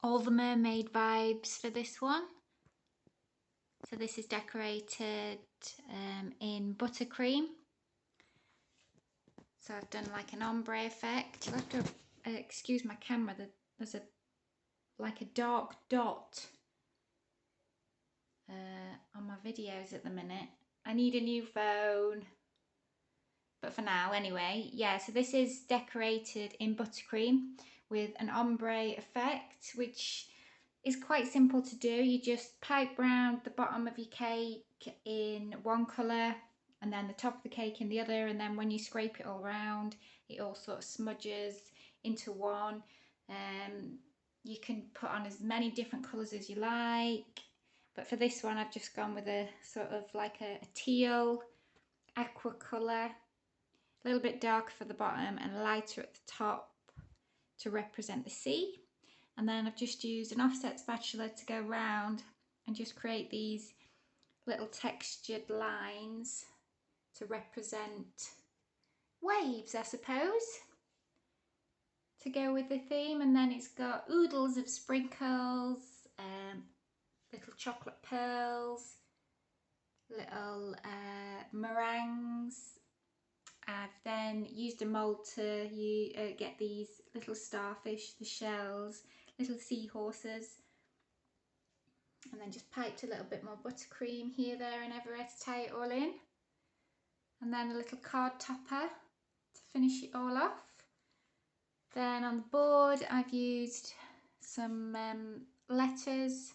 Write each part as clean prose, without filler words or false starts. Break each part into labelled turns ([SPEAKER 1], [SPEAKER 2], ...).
[SPEAKER 1] all the mermaid vibes for this one. So this is decorated in buttercream. So I've done like an ombre effect. You'll have to excuse my camera, there's like a dark dot on my videos at the minute. I need a new phone, but for now anyway. Yeah, so this is decorated in buttercream with an ombre effect, which is quite simple to do. You just pipe round the bottom of your cake in one colour and then the top of the cake in the other, and then when you scrape it all round it all sort of smudges into one. You can put on as many different colours as you like, but for this one I've just gone with a sort of like a teal aqua colour, a little bit darker for the bottom and lighter at the top to represent the sea. And then I've just used an offset spatula to go round and just create these little textured lines to represent waves, I suppose, to go with the theme. And then it's got oodles of sprinkles, little chocolate pearls, little meringues. I've then used a mould to get these little starfish, the shells, little seahorses, and then just piped a little bit more buttercream here, there and everywhere to tie it all in. And then a little card topper to finish it all off. Then on the board I've used some letters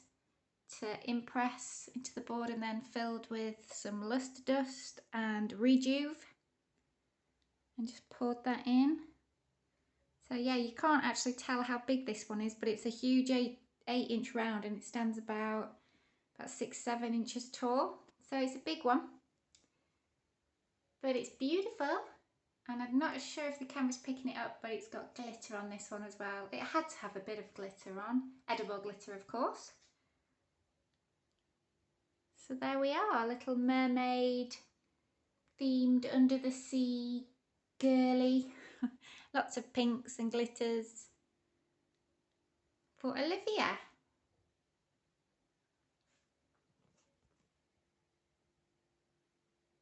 [SPEAKER 1] to impress into the board and then filled with some luster dust and rejuve and just poured that in. So yeah, you can't actually tell how big this one is, but it's a huge 8-inch round and it stands about 6-7 inches tall. So it's a big one, but it's beautiful. And I'm not sure if the camera's picking it up, but it's got glitter on this one as well. It had to have a bit of glitter on, edible glitter of course. So there we are, a little mermaid themed under the sea girly. Lots of pinks and glitters for Olivia.